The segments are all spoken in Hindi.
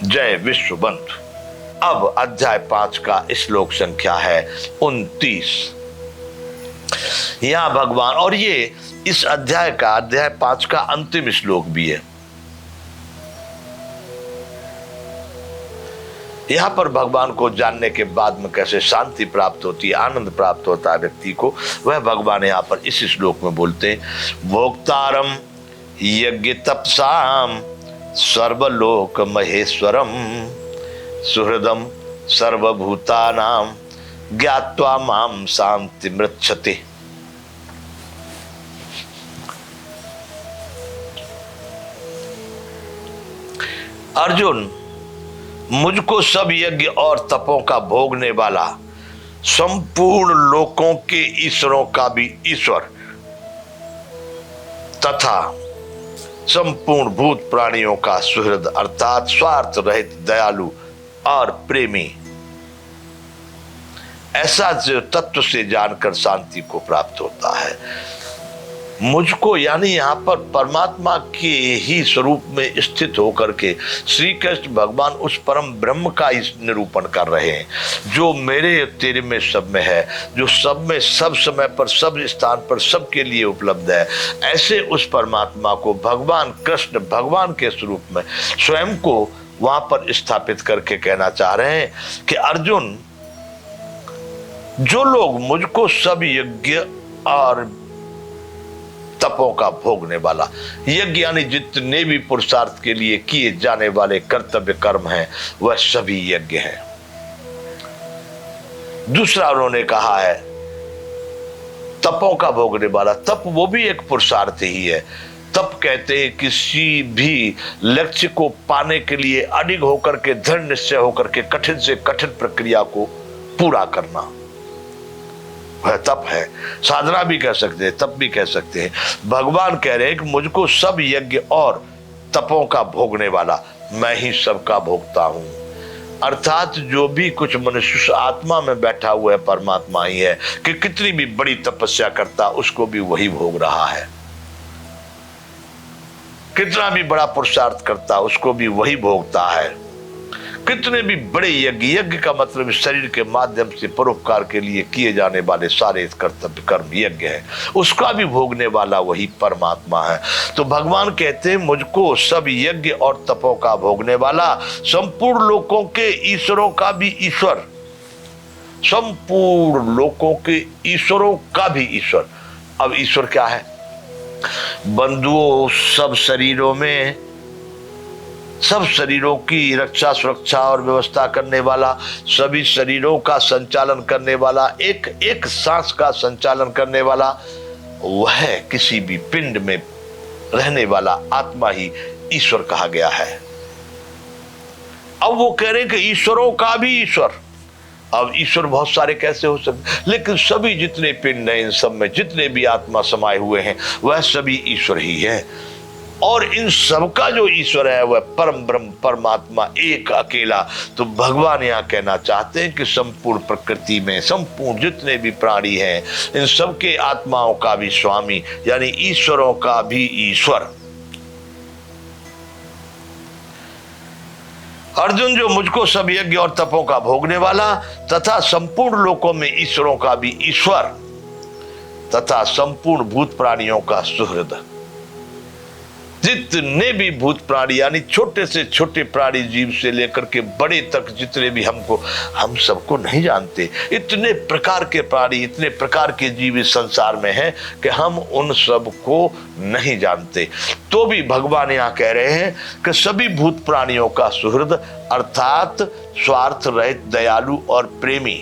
जय विश्वबंधु। अब अध्याय 5 का श्लोक संख्या है 29। यहां भगवान, और ये इस अध्याय 5 का अंतिम श्लोक भी है। यहां पर भगवान को जानने के बाद में कैसे शांति प्राप्त होती है, आनंद प्राप्त होता है व्यक्ति को, वह भगवान यहां पर इस श्लोक में बोलते हैं। भोक्तारम यज्ञ तपसाम सर्वलोक महेश्वरम सुहृदम सर्वभूतानां ज्ञात्वा माम शांति मृच्छते। अर्जुन, मुझको सब यज्ञ और तपों का भोगने वाला, संपूर्ण लोकों के ईश्वरों का भी ईश्वर तथा संपूर्ण भूत प्राणियों का सुहृद अर्थात स्वार्थ रहित दयालु और प्रेमी, ऐसा जो तत्व से जानकर शांति को प्राप्त होता है। मुझको यानी यहाँ पर परमात्मा के ही स्वरूप में स्थित होकर के श्री कृष्ण भगवान उस परम ब्रह्म का इस निरूपण कर रहे हैं, जो मेरे तेरे में सब में है, जो सब में सब समय पर सब स्थान पर सबके लिए उपलब्ध है। ऐसे उस परमात्मा को भगवान कृष्ण भगवान के स्वरूप में स्वयं को वहां पर स्थापित करके कहना चाह रहे हैं कि अर्जुन, जो लोग मुझको सब यज्ञ और तपों का भोगने वाला, यज्ञ यानी जितने भी पुरुषार्थ के लिए किए जाने वाले कर्तव्य कर्म हैं वह सभी यज्ञ हैं। दूसरा उन्होंने कहा है तपों का भोगने वाला, तप वो भी एक पुरुषार्थ ही है। तप कहते हैं किसी भी लक्ष्य को पाने के लिए अडिग होकर के, दृढ़ निश्चय होकर के कठिन से कठिन प्रक्रिया को पूरा करना, वह तप है। साधना भी कह सकते हैं, तप भी कह सकते हैं। भगवान कह रहे हैं कि मुझको सब यज्ञ और तपों का भोगने वाला, मैं ही सबका भोगता हूं। अर्थात जो भी कुछ मनुष्य आत्मा में बैठा हुआ है परमात्मा ही है, कि कितनी भी बड़ी तपस्या करता उसको भी वही भोग रहा है, कितना भी बड़ा पुरुषार्थ करता उसको भी वही भोगता है। कितने भी बड़े यज्ञ, यज्ञ का मतलब शरीर के माध्यम से परोपकार के लिए किए जाने वाले सारे कर्तव्य कर्म यज्ञ है, उसका भी भोगने वाला वही परमात्मा है। तो भगवान कहते हैं मुझको सब यज्ञ और तपों का भोगने वाला, संपूर्ण लोकों के ईश्वरों का भी ईश्वर, संपूर्ण लोकों के ईश्वरों का भी ईश्वर। अब ईश्वर क्या है? बंधुओं, सब शरीरों में, सब शरीरों की रक्षा सुरक्षा और व्यवस्था करने वाला, सभी शरीरों का संचालन करने वाला, एक एक सांस का संचालन करने वाला, वह किसी भी पिंड में रहने वाला आत्मा ही ईश्वर कहा गया है। अब वो कह रहे हैं कि ईश्वरों का भी ईश्वर। अब ईश्वर बहुत सारे कैसे हो सकते, लेकिन सभी जितने पिंड हैं इन सब में जितने भी आत्मा समाये हुए हैं वह सभी ईश्वर ही है। और इन सबका जो ईश्वर है वह परम ब्रह्म परमात्मा एक अकेला। तो भगवान यहाँ कहना चाहते हैं कि संपूर्ण प्रकृति में संपूर्ण जितने भी प्राणी हैं इन सबके आत्माओं का भी स्वामी यानी ईश्वरों का भी ईश्वर। अर्जुन, जो मुझको सब यज्ञ और तपों का भोगने वाला तथा संपूर्ण लोकों में ईश्वरों का भी ईश्वर तथा संपूर्ण भूत प्राणियों का सुहृद, जितने भी भूत प्राणी यानी छोटे से छोटे प्राणी जीव से लेकर के बड़े तक जितने भी हम सबको नहीं जानते, इतने प्रकार के प्राणी, इतने प्रकार के जीव इस संसार में हैं कि हम उन सबको नहीं जानते। तो भी भगवान यहाँ कह रहे हैं कि सभी भूत प्राणियों का सुहृद अर्थात स्वार्थ रहित दयालु और प्रेमी,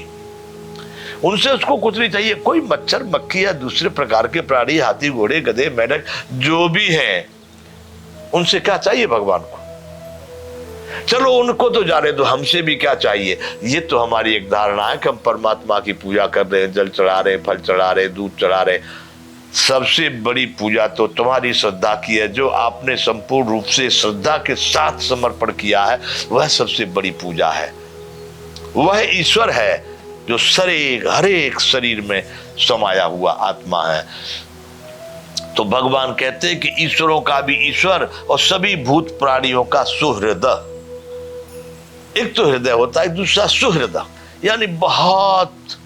उनसे उसको कुछ नहीं चाहिए। कोई मच्छर मक्खी या दूसरे प्रकार के प्राणी, हाथी घोड़े गधे मेंढक जो भी हैं, उनसे क्या चाहिए भगवान को? चलो उनको तो जाने दो, हमसे भी क्या चाहिए? ये तो हमारी एक धारणा है कि हम परमात्मा की पूजा कर रहे हैं, जल चढ़ा रहे, फल चढ़ा रहे, दूध चढ़ा रहे। सबसे बड़ी पूजा तो तुम्हारी श्रद्धा की है, जो आपने संपूर्ण रूप से श्रद्धा के साथ समर्पण किया है वह सबसे बड़ी पूजा है। वह ईश्वर है जो हर एक शरीर में समाया हुआ आत्मा है। तो भगवान कहते हैं कि ईश्वरों का भी ईश्वर और सभी भूत प्राणियों का सुहृद, एक तो हृदय होता है, दूसरा सुहृदय, यानी बहुत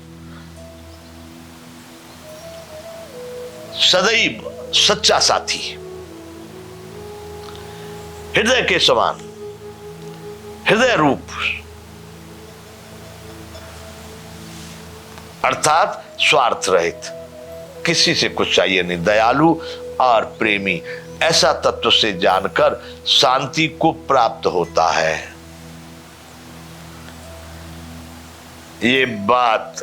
सदैव सच्चा साथी, हृदय के समान, हृदय रूप, अर्थात स्वार्थ रहित, किसी से कुछ चाहिए नहीं, दयालु और प्रेमी, ऐसा तत्व से जानकर शांति को प्राप्त होता है। ये बात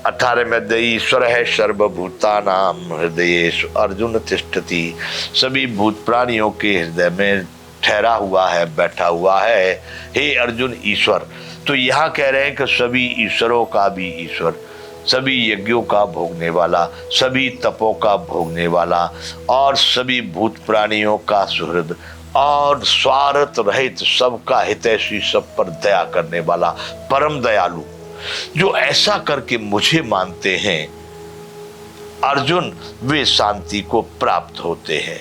18 में अध्याय, ईश्वर है सर्वभूतानां हृदयेषु अर्जुन तिष्ठति, सभी भूत प्राणियों के हृदय में ठहरा हुआ है, बैठा हुआ है। हे अर्जुन, ईश्वर, तो यहां कह रहे हैं कि सभी ईश्वरों का भी ईश्वर, सभी यज्ञों का भोगने वाला, सभी तपों का भोगने वाला, और सभी भूत प्राणियों का सुहृद, और स्वार्थ रहित, सबका हितैषी, सब पर दया करने वाला, परम दयालु, जो ऐसा करके मुझे मानते हैं अर्जुन, वे शांति को प्राप्त होते हैं।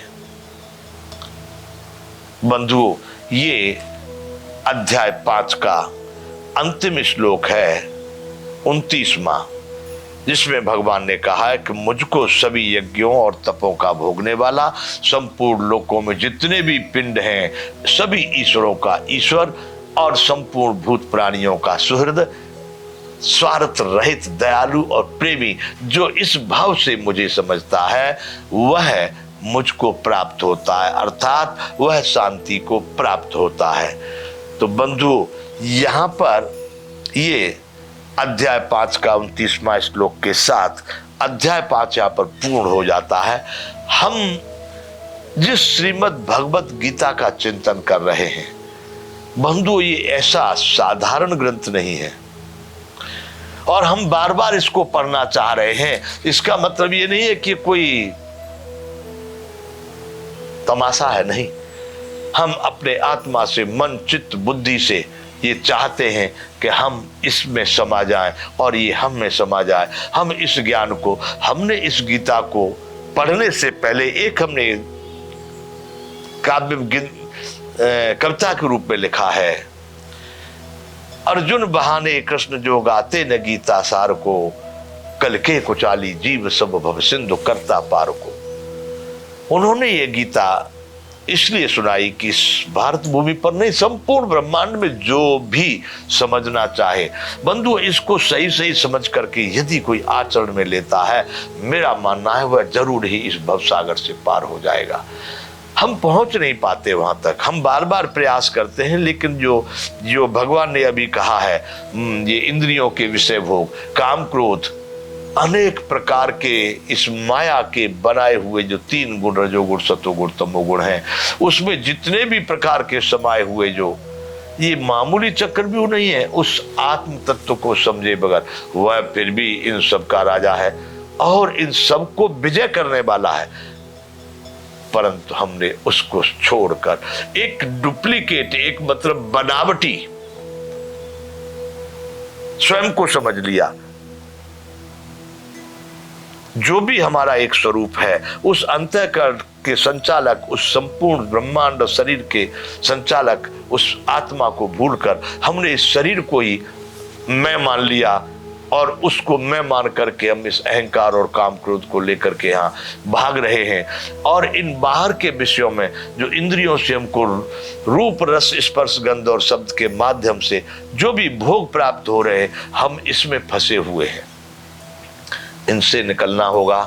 बंधुओं, ये अध्याय 5 का अंतिम श्लोक है, 29वां, जिसमें भगवान ने कहा है कि मुझको सभी यज्ञों और तपों का भोगने वाला, संपूर्ण लोकों में जितने भी पिंड हैं, सभी ईश्वरों का ईश्वर, और संपूर्ण भूत प्राणियों का सुहृद, स्वार्थ रहित, दयालु और प्रेमी, जो इस भाव से मुझे समझता है वह मुझको प्राप्त होता है, अर्थात वह शांति को प्राप्त होता है। तो बंधु, यहां पर ये अध्याय 5 का 29वां श्लोक के साथ अध्याय 5 यहां पर पूर्ण हो जाता है। हम जिस श्रीमद् भगवत गीता का चिंतन कर रहे हैं बंधु, ये ऐसा साधारण ग्रंथ नहीं है, और हम बार बार इसको पढ़ना चाह रहे हैं। इसका मतलब ये नहीं है कि कोई तमाशा है, नहीं। हम अपने आत्मा से, मन, चित्त, बुद्धि से ये चाहते हैं कि हम इसमें समा जाएं और ये हम में समा जाए। हम इस ज्ञान को, हमने इस गीता को पढ़ने से पहले एक हमने कविता के रूप में लिखा है, अर्जुन बहाने कृष्ण जो गाते न गीता सार को, कल के कुचाली जीव सब भव सिंधु करता पार को। उन्होंने ये गीता इसलिए सुनाई कि इस भारत भूमि पर नहीं, संपूर्ण ब्रह्मांड में जो भी समझना चाहे बंधु, इसको सही सही समझ करके यदि कोई आचरण में लेता है, मेरा मानना है वह जरूर ही इस भवसागर से पार हो जाएगा। हम पहुंच नहीं पाते वहां तक, हम बार बार प्रयास करते हैं, लेकिन जो भगवान ने अभी कहा है, ये इंद्रियों के विषय भोग, काम, क्रोध, अनेक प्रकार के इस माया के बनाए हुए जो 3 गुण, रजोगुण, सतोगुण, तमोगुण हैं, उसमें जितने भी प्रकार के समाये हुए जो ये मामूली चक्रव्यूह नहीं है, उस आत्म तत्व को समझे बगैर वह फिर भी इन सब का राजा है और इन सबको विजय करने वाला है। परंतु हमने उसको छोड़कर एक डुप्लीकेट, एक मतलब बनावटी स्वयं को समझ लिया। जो भी हमारा एक स्वरूप है, उस अंतःकरण के संचालक, उस संपूर्ण ब्रह्मांड शरीर के संचालक, उस आत्मा को भूलकर हमने इस शरीर को ही मैं मान लिया, और उसको मैं मान करके हम इस अहंकार और काम क्रोध को लेकर के यहाँ भाग रहे हैं। और इन बाहर के विषयों में जो इंद्रियों से हमको रूप, रस, स्पर्श, गंध और शब्द के माध्यम से जो भी भोग प्राप्त हो रहे हैं, हम इसमें फंसे हुए हैं। इनसे निकलना होगा,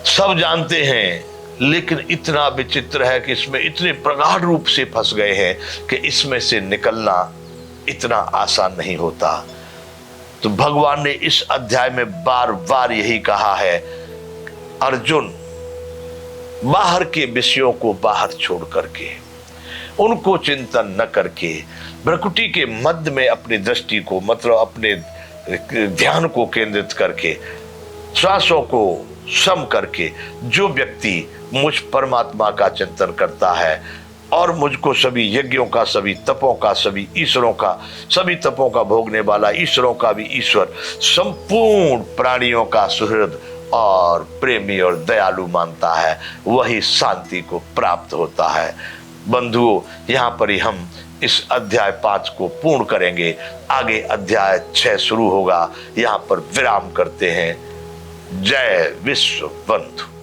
सब जानते हैं, लेकिन इतना विचित्र है कि इसमें इतने प्रगाढ़ रूप से फंस गए हैं कि इसमें से निकलना इतना आसान नहीं होता। तो भगवान ने इस अध्याय में बार बार यही कहा है, अर्जुन, बाहर के विषयों को बाहर छोड़ करके, उनको चिंतन न करके, भ्रकुटी के मध्य में अपनी दृष्टि को, मतलब अपने ध्यान को केंद्रित करके, श्वासों को सम करके, जो व्यक्ति मुझ परमात्मा का चिंतन करता है और मुझको सभी यज्ञों का, सभी तपों का, सभी ईश्वरों का, सभी तपों का भोगने वाला, ईश्वरों का भी ईश्वर, संपूर्ण प्राणियों का सुहृद और प्रेमी और दयालु मानता है, वही शांति को प्राप्त होता है। बंधुओं, यहाँ पर ही हम इस अध्याय 5 को पूर्ण करेंगे। आगे अध्याय 6 शुरू होगा। यहां पर विराम करते हैं। जय विश्व बंधु।